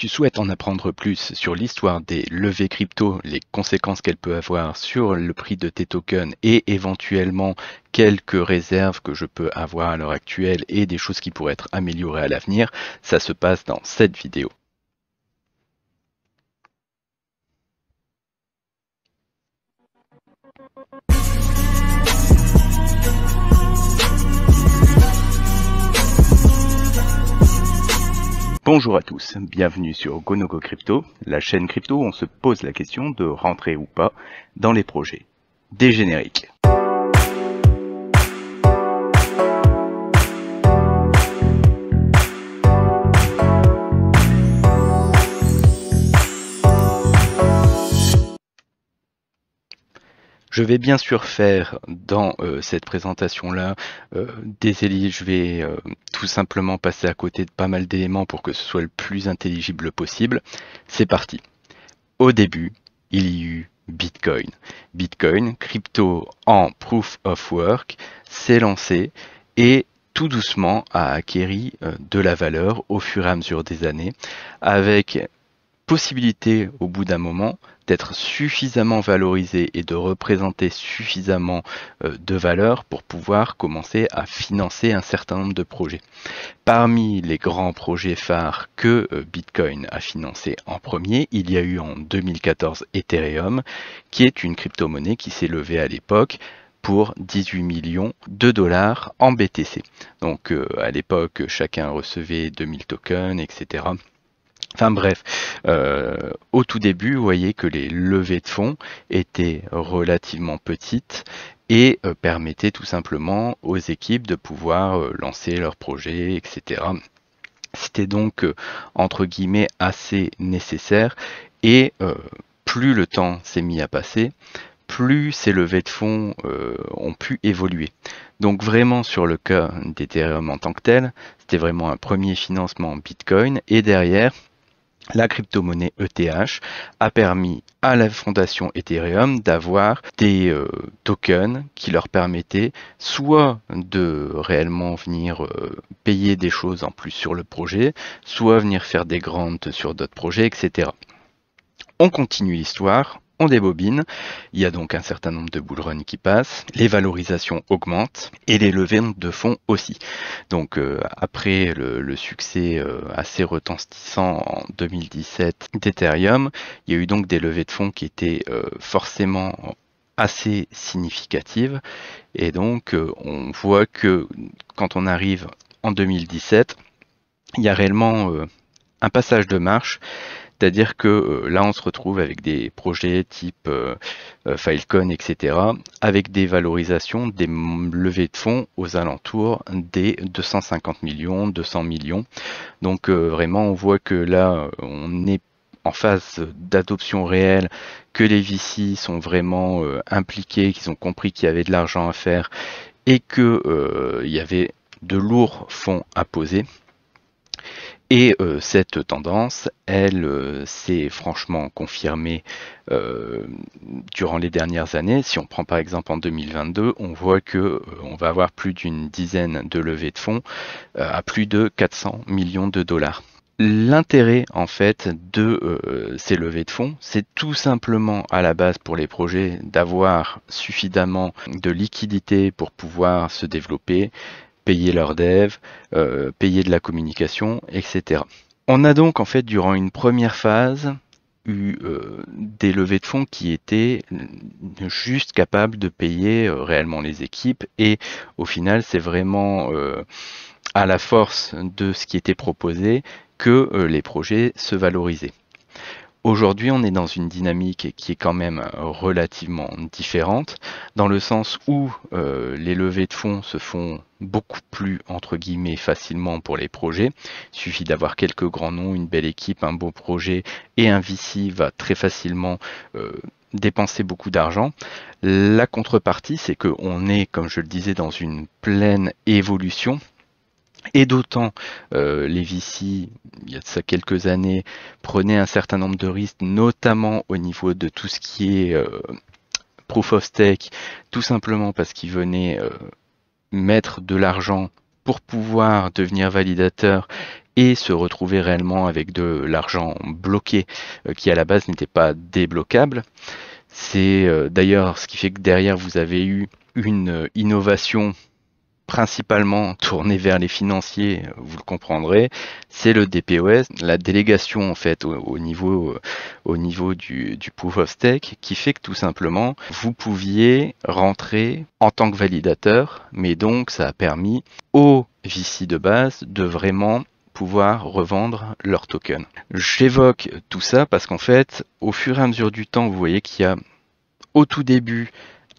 Tu souhaites en apprendre plus sur l'histoire des levées crypto, les conséquences qu'elles peuvent avoir sur le prix de tes tokens et éventuellement quelques réserves que je peux avoir à l'heure actuelle et des choses qui pourraient être améliorées à l'avenir, ça se passe dans cette vidéo. Bonjour à tous, bienvenue sur GoNoGo Crypto, la chaîne crypto où on se pose la question de rentrer ou pas dans les projets. Des génériques. Je vais bien sûr faire dans cette présentation-là des élites, je vais tout simplement passer à côté de pas mal d'éléments pour que ce soit le plus intelligible possible. C'est parti. Au début, il y eut Bitcoin. Bitcoin, crypto en Proof of Work, s'est lancé et tout doucement a acquéri de la valeur au fur et à mesure des années, avec possibilité au bout d'un moment d'être suffisamment valorisé et de représenter suffisamment de valeur pour pouvoir commencer à financer un certain nombre de projets. Parmi les grands projets phares que Bitcoin a financé en premier, il y a eu en 2014 Ethereum, qui est une crypto-monnaie qui s'est levée à l'époque pour 18 millions de dollars en BTC. Donc à l'époque, chacun recevait 2000 tokens, etc. Enfin bref, au tout début, vous voyez que les levées de fonds étaient relativement petites et permettaient tout simplement aux équipes de pouvoir lancer leurs projets, etc. C'était donc, entre guillemets, assez nécessaire et plus le temps s'est mis à passer, plus ces levées de fonds ont pu évoluer. Donc vraiment sur le cas d'Ethereum en tant que tel, c'était vraiment un premier financement en Bitcoin et derrière, la crypto-monnaie ETH a permis à la fondation Ethereum d'avoir des tokens qui leur permettaient soit de réellement venir payer des choses en plus sur le projet, soit venir faire des grants sur d'autres projets, etc. On continue l'histoire. On débobine, il y a donc un certain nombre de bull runs qui passent, les valorisations augmentent et les levées de fonds aussi. Donc après le succès assez retentissant en 2017 d'Ethereum, il y a eu donc des levées de fonds qui étaient forcément assez significatives et donc on voit que quand on arrive en 2017, il y a réellement un passage de marche. C'est-à-dire que là, on se retrouve avec des projets type Filecoin, etc., avec des valorisations, des levées de fonds aux alentours des 250 millions, 200 millions. Donc vraiment, on voit que là, on est en phase d'adoption réelle, que les VC sont vraiment impliqués, qu'ils ont compris qu'il y avait de l'argent à faire et que il y avait de lourds fonds à poser. Et cette tendance, elle s'est franchement confirmée durant les dernières années. Si on prend par exemple en 2022, on voit que on va avoir plus d'une dizaine de levées de fonds à plus de 400 millions de dollars. L'intérêt en fait de ces levées de fonds, c'est tout simplement à la base pour les projets d'avoir suffisamment de liquidité pour pouvoir se développer, payer leurs devs, payer de la communication, etc. On a donc en fait durant une première phase eu des levées de fonds qui étaient juste capables de payer réellement les équipes et au final c'est vraiment à la force de ce qui était proposé que les projets se valorisaient. Aujourd'hui, on est dans une dynamique qui est quand même relativement différente, dans le sens où les levées de fonds se font beaucoup plus, entre guillemets, facilement pour les projets. Il suffit d'avoir quelques grands noms, une belle équipe, un beau projet, et un VC va très facilement dépenser beaucoup d'argent. La contrepartie, c'est qu'on est, comme je le disais, dans une pleine évolution. Et d'autant, les VC, il y a de ça quelques années, prenaient un certain nombre de risques, notamment au niveau de tout ce qui est proof of stake, tout simplement parce qu'ils venaient mettre de l'argent pour pouvoir devenir validateur et se retrouver réellement avec de l'argent bloqué qui à la base n'était pas débloquable. C'est d'ailleurs ce qui fait que derrière vous avez eu une innovation principalement tournée vers les financiers, vous le comprendrez, c'est le DPoS, la délégation en fait au niveau du proof of stake, qui fait que tout simplement vous pouviez rentrer en tant que validateur, mais donc ça a permis aux VC de base de vraiment pouvoir revendre leurs tokens. J'évoque tout ça parce qu'en fait, au fur et à mesure du temps, vous voyez qu'il y a au tout début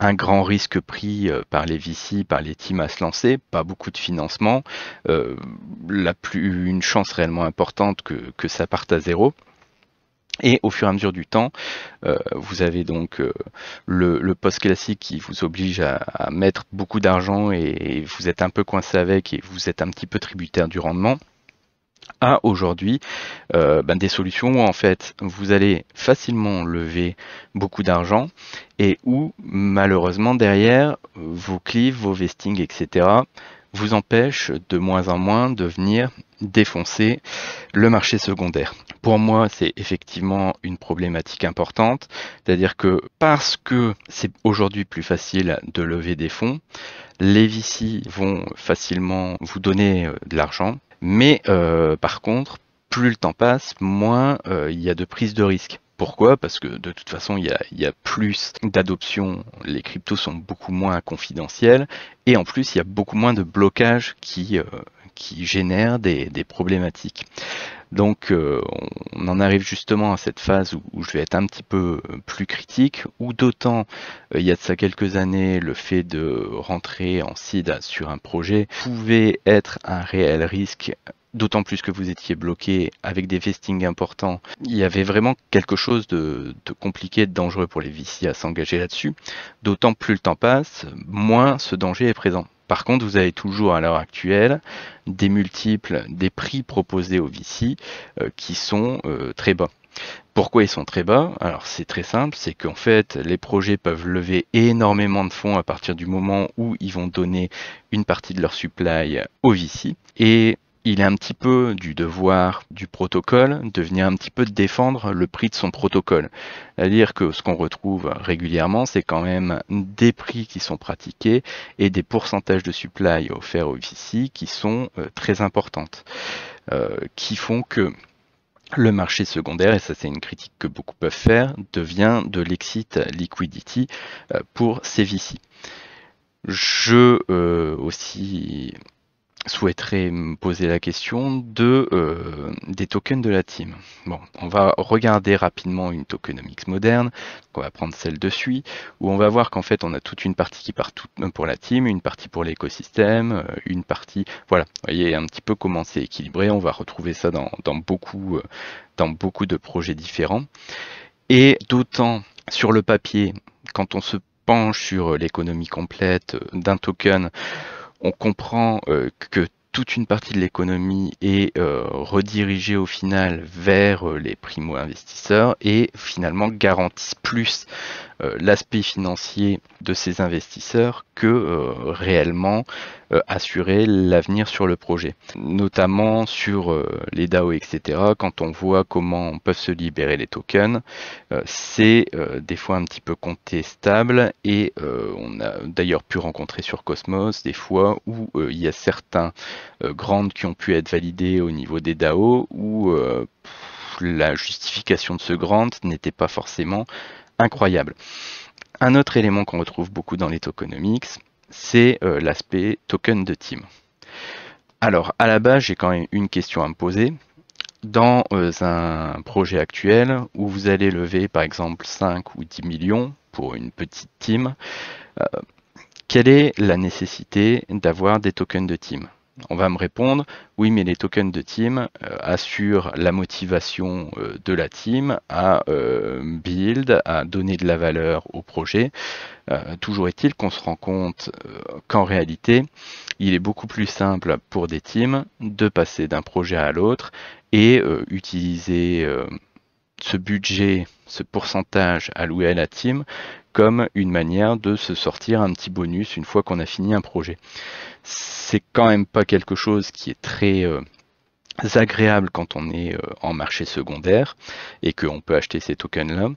un grand risque pris par les VC, par les teams à se lancer, pas beaucoup de financement, une chance réellement importante que ça parte à zéro. Et au fur et à mesure du temps, vous avez donc le post classique qui vous oblige à mettre beaucoup d'argent et vous êtes un peu coincé avec et vous êtes un petit peu tributaire du rendement, à aujourd'hui des solutions où en fait vous allez facilement lever beaucoup d'argent et où malheureusement derrière vos cleaves, vos vestings, etc. vous empêchent de moins en moins de venir défoncer le marché secondaire. Pour moi, c'est effectivement une problématique importante, c'est-à-dire que parce que c'est aujourd'hui plus facile de lever des fonds, les VC vont facilement vous donner de l'argent, mais par contre, plus le temps passe, moins il y a de prise de risque. Pourquoi? Parce que de toute façon, il y a plus d'adoption, les cryptos sont beaucoup moins confidentiels, et en plus, il y a beaucoup moins de blocages qui génèrent des problématiques. Donc on en arrive justement à cette phase où je vais être un petit peu plus critique, où d'autant il y a de ça quelques années, le fait de rentrer en seed sur un projet pouvait être un réel risque, d'autant plus que vous étiez bloqué avec des vestings importants. Il y avait vraiment quelque chose de compliqué, de dangereux pour les VC à s'engager là-dessus, d'autant plus le temps passe, moins ce danger est présent. Par contre, vous avez toujours à l'heure actuelle des multiples, des prix proposés aux VC qui sont très bas. Pourquoi ils sont très bas? Alors c'est très simple, c'est qu'en fait les projets peuvent lever énormément de fonds à partir du moment où ils vont donner une partie de leur supply aux VC. Et il est un petit peu du devoir du protocole de venir un petit peu défendre le prix de son protocole. C'est-à-dire que ce qu'on retrouve régulièrement, c'est quand même des prix qui sont pratiqués et des pourcentages de supply offerts aux VC qui sont très importantes, qui font que le marché secondaire, et ça c'est une critique que beaucoup peuvent faire, devient de l'exit liquidity pour ces VC. Je aussi souhaiterais me poser la question des tokens de la team. Bon, on va regarder rapidement une tokenomics moderne, on va prendre celle de Sui, où on va voir qu'en fait on a toute une partie qui part pour la team, une partie pour l'écosystème, une partie, voilà, vous voyez un petit peu comment c'est équilibré, on va retrouver ça dans beaucoup de projets différents. Et d'autant sur le papier, quand on se penche sur l'économie complète d'un token, on comprend que toute une partie de l'économie est redirigée au final vers les primo-investisseurs et finalement garantissent plus l'aspect financier de ces investisseurs que réellement assurer l'avenir sur le projet. Notamment sur les DAO, etc. Quand on voit comment peuvent se libérer les tokens, c'est des fois un petit peu contestable et on a d'ailleurs pu rencontrer sur Cosmos des fois où il y a certains grands qui ont pu être validés au niveau des DAO où la justification de ce grant n'était pas forcément incroyable. Un autre élément qu'on retrouve beaucoup dans les tokenomics, c'est l'aspect token de team. Alors, à la base, j'ai quand même une question à me poser. Dans un projet actuel où vous allez lever par exemple 5 ou 10 millions pour une petite team, quelle est la nécessité d'avoir des tokens de team? On va me répondre, oui, mais les tokens de team assurent la motivation de la team à build, à donner de la valeur au projet. Toujours est-il qu'on se rend compte qu'en réalité, il est beaucoup plus simple pour des teams de passer d'un projet à l'autre et utiliser ce budget, ce pourcentage alloué à la team comme une manière de se sortir un petit bonus une fois qu'on a fini un projet. C'est quand même pas quelque chose qui est très agréables quand on est en marché secondaire et qu'on peut acheter ces tokens-là.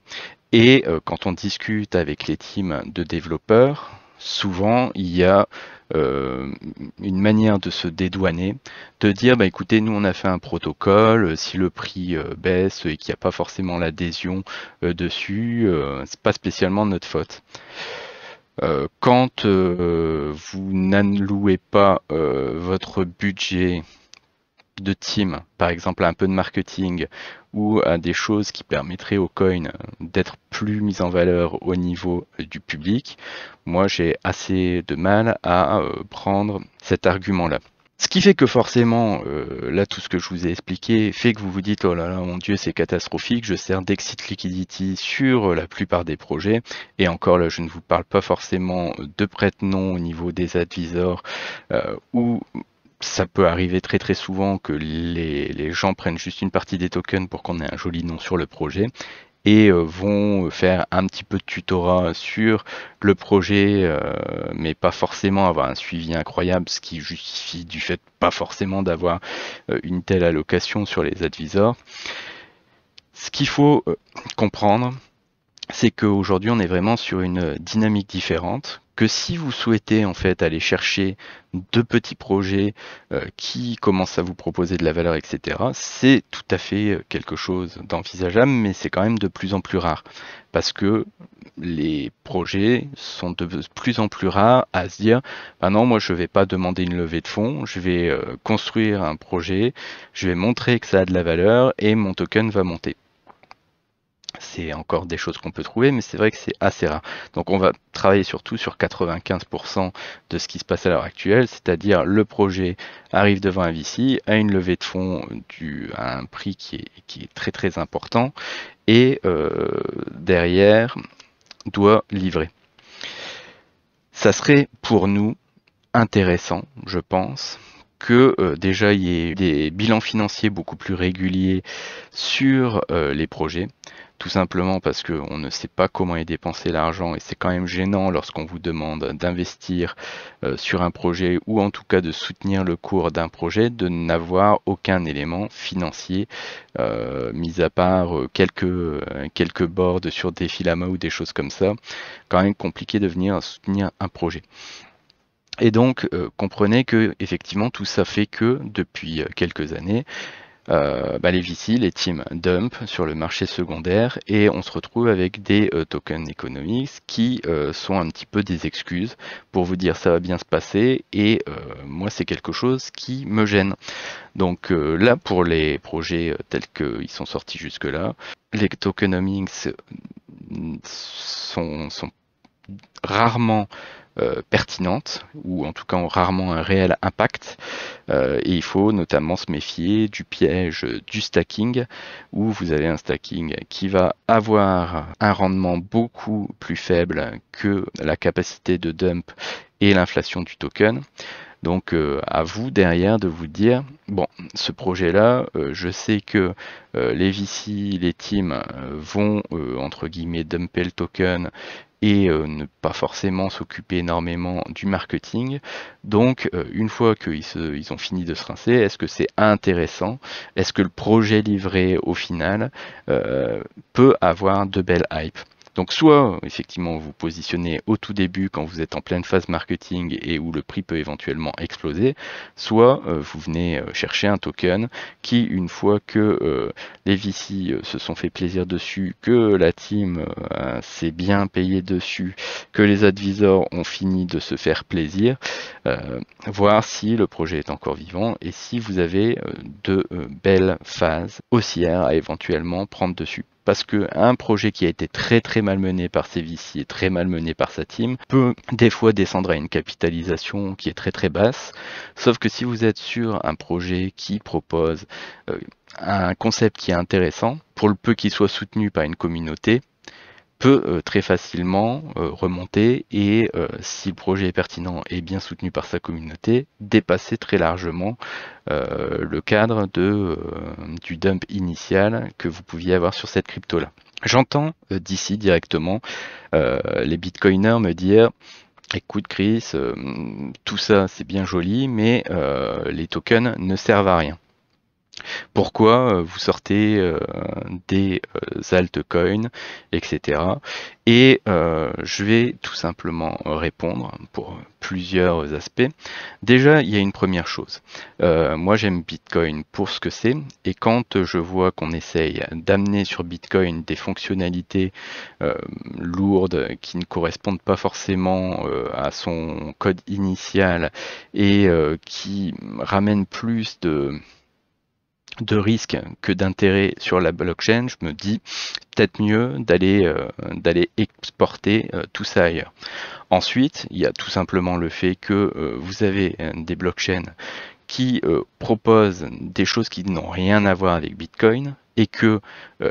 Et quand on discute avec les teams de développeurs, souvent il y a une manière de se dédouaner, de dire bah écoutez, nous on a fait un protocole, si le prix baisse et qu'il n'y a pas forcément l'adhésion dessus, c'est pas spécialement notre faute. Quand vous n'allouez pas votre budget de team, par exemple à un peu de marketing ou à des choses qui permettraient au coin d'être plus mis en valeur au niveau du public, moi j'ai assez de mal à prendre cet argument-là. Ce qui fait que forcément, là tout ce que je vous ai expliqué fait que vous vous dites oh là là mon Dieu c'est catastrophique, je sers d'exit liquidity sur la plupart des projets et encore là je ne vous parle pas forcément de prête-nom au niveau des advisors ou ça peut arriver très très souvent que les gens prennent juste une partie des tokens pour qu'on ait un joli nom sur le projet et vont faire un petit peu de tutorat sur le projet, mais pas forcément avoir un suivi incroyable, ce qui justifie du fait pas forcément d'avoir une telle allocation sur les advisors. Ce qu'il faut comprendre, c'est qu'aujourd'hui on est vraiment sur une dynamique différente, que si vous souhaitez en fait aller chercher de petits projets qui commencent à vous proposer de la valeur, etc., c'est tout à fait quelque chose d'envisageable, mais c'est quand même de plus en plus rare, parce que les projets sont de plus en plus rares à se dire, bah non, moi je vais pas demander une levée de fonds, je vais construire un projet, je vais montrer que ça a de la valeur et mon token va monter. C'est encore des choses qu'on peut trouver, mais c'est vrai que c'est assez rare. Donc on va travailler surtout sur 95% de ce qui se passe à l'heure actuelle, c'est-à-dire le projet arrive devant un VC, a une levée de fonds à un prix qui est très très important, et derrière doit livrer. Ça serait pour nous intéressant, je pense, que déjà il y ait des bilans financiers beaucoup plus réguliers sur les projets, tout simplement parce qu'on ne sait pas comment est dépensé l'argent et c'est quand même gênant lorsqu'on vous demande d'investir sur un projet ou en tout cas de soutenir le cours d'un projet, de n'avoir aucun élément financier, mis à part quelques boards sur des Filama ou des choses comme ça, quand même compliqué de venir soutenir un projet. Et donc, comprenez que effectivement tout ça fait que depuis quelques années, les VC, les teams dump sur le marché secondaire et on se retrouve avec des tokens economics qui sont un petit peu des excuses pour vous dire ça va bien se passer et moi c'est quelque chose qui me gêne. Donc là pour les projets tels qu'ils sont sortis jusque-là, les tokenomics sont rarement pertinentes, ou en tout cas ont rarement un réel impact, et il faut notamment se méfier du piège du stacking, où vous avez un stacking qui va avoir un rendement beaucoup plus faible que la capacité de dump et l'inflation du token. Donc à vous derrière de vous dire, bon, ce projet-là, je sais que les VC, les teams vont, entre guillemets, dumper le token et ne pas forcément s'occuper énormément du marketing. Donc une fois ils ont fini de se rincer, est-ce que c'est intéressant? Est-ce que le projet livré au final peut avoir de belles hypes? Donc soit effectivement vous positionnez au tout début quand vous êtes en pleine phase marketing et où le prix peut éventuellement exploser, soit vous venez chercher un token qui, une fois que les VC se sont fait plaisir dessus, que la team s'est bien payée dessus, que les advisors ont fini de se faire plaisir, voir si le projet est encore vivant et si vous avez de belles phases haussières à éventuellement prendre dessus. Parce qu'un projet qui a été très très mal mené par ses VC et très mal mené par sa team peut des fois descendre à une capitalisation qui est très très basse. Sauf que si vous êtes sur un projet qui propose un concept qui est intéressant, pour le peu qu'il soit soutenu par une communauté, peut très facilement remonter et si le projet est pertinent et bien soutenu par sa communauté, dépasser très largement le cadre du dump initial que vous pouviez avoir sur cette crypto-là. J'entends d'ici directement les bitcoiners me dire écoute Chris, tout ça c'est bien joli, mais les tokens ne servent à rien. Pourquoi vous sortez des altcoins, etc. Et je vais tout simplement répondre pour plusieurs aspects. Déjà, il y a une première chose. Moi, j'aime Bitcoin pour ce que c'est, et quand je vois qu'on essaye d'amener sur Bitcoin des fonctionnalités lourdes qui ne correspondent pas forcément à son code initial et qui ramènent plus de risques que d'intérêt sur la blockchain, je me dis peut-être mieux d'aller exporter tout ça ailleurs. Ensuite, il y a tout simplement le fait que vous avez des blockchains qui proposent des choses qui n'ont rien à voir avec Bitcoin et que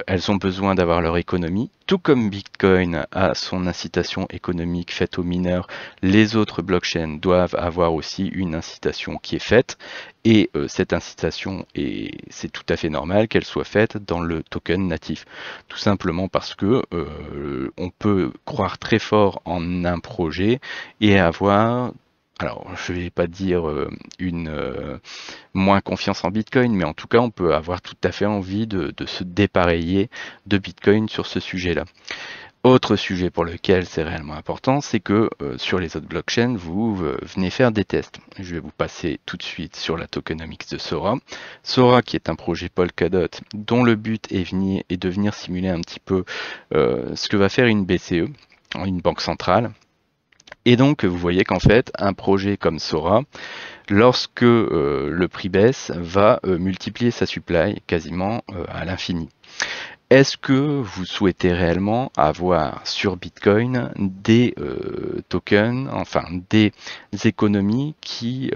elles ont besoin d'avoir leur économie. Tout comme Bitcoin a son incitation économique faite aux mineurs, les autres blockchains doivent avoir aussi une incitation qui est faite. Et cette incitation, c'est tout à fait normal qu'elle soit faite dans le token natif. Tout simplement parce que on peut croire très fort en un projet et avoir, alors je vais pas dire une moins confiance en Bitcoin, mais en tout cas on peut avoir tout à fait envie de se dépareiller de Bitcoin sur ce sujet-là. Autre sujet pour lequel c'est réellement important, c'est que sur les autres blockchains, vous venez faire des tests. Je vais vous passer tout de suite sur la tokenomics de Sora. Sora, qui est un projet Polkadot, dont le but est de venir simuler un petit peu ce que va faire une BCE, une banque centrale. Et donc, vous voyez qu'en fait, un projet comme Sora, lorsque le prix baisse, va multiplier sa supply quasiment à l'infini. Est-ce que vous souhaitez réellement avoir sur Bitcoin des tokens, enfin des économies qui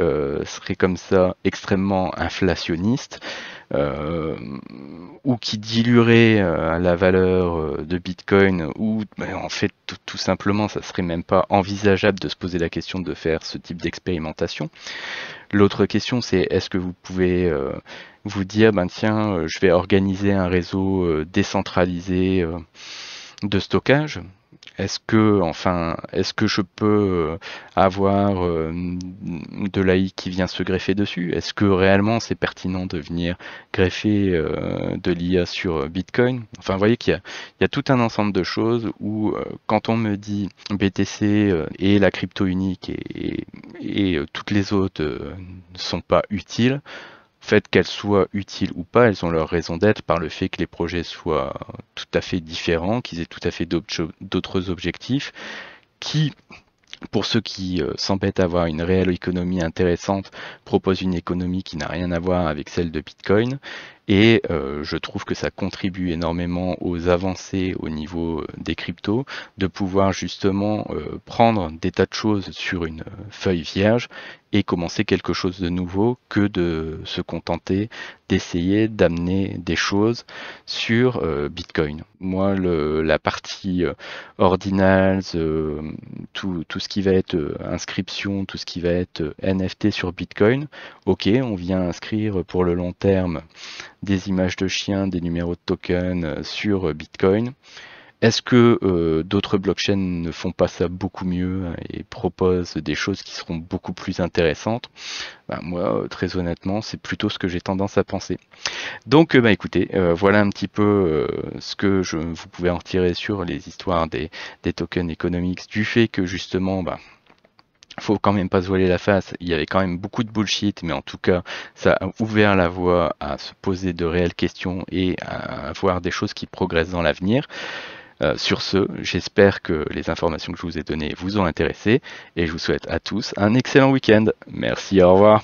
seraient comme ça extrêmement inflationnistes ou qui dilueraient la valeur de Bitcoin, ou en fait tout simplement ça serait même pas envisageable de se poser la question de faire ce type d'expérimentation. L'autre question, c'est est-ce que vous pouvez vous dire, ben tiens, je vais organiser un réseau décentralisé de stockage. Est-ce que je peux avoir de l'AI qui vient se greffer dessus? Est-ce que réellement c'est pertinent de venir greffer de l'IA sur Bitcoin? Enfin, vous voyez qu'il y a tout un ensemble de choses où quand on me dit BTC et la crypto unique et toutes les autres ne sont pas utiles, fait qu'elles soient utiles ou pas, elles ont leur raison d'être par le fait que les projets soient tout à fait différents, qu'ils aient tout à fait d'autres objectifs, qui, pour ceux qui s'embêtent à avoir une réelle économie intéressante, proposent une économie qui n'a rien à voir avec celle de Bitcoin. Et je trouve que ça contribue énormément aux avancées au niveau des cryptos, de pouvoir justement prendre des tas de choses sur une feuille vierge et commencer quelque chose de nouveau que de se contenter d'essayer d'amener des choses sur Bitcoin. Moi, la partie ordinals, tout ce qui va être inscription, tout ce qui va être NFT sur Bitcoin, ok, on vient inscrire pour le long terme des images de chiens, des numéros de tokens sur Bitcoin. Est-ce que d'autres blockchains ne font pas ça beaucoup mieux et proposent des choses qui seront beaucoup plus intéressantes? Ben, moi, très honnêtement, c'est plutôt ce que j'ai tendance à penser. Donc, bah, écoutez, voilà un petit peu ce que vous pouvez en retirer sur les histoires des tokens economics, du fait que justement, bah, faut quand même pas se voiler la face, il y avait quand même beaucoup de bullshit, mais en tout cas, ça a ouvert la voie à se poser de réelles questions et à avoir des choses qui progressent dans l'avenir. Sur ce, j'espère que les informations que je vous ai données vous ont intéressé et je vous souhaite à tous un excellent week-end. Merci, au revoir.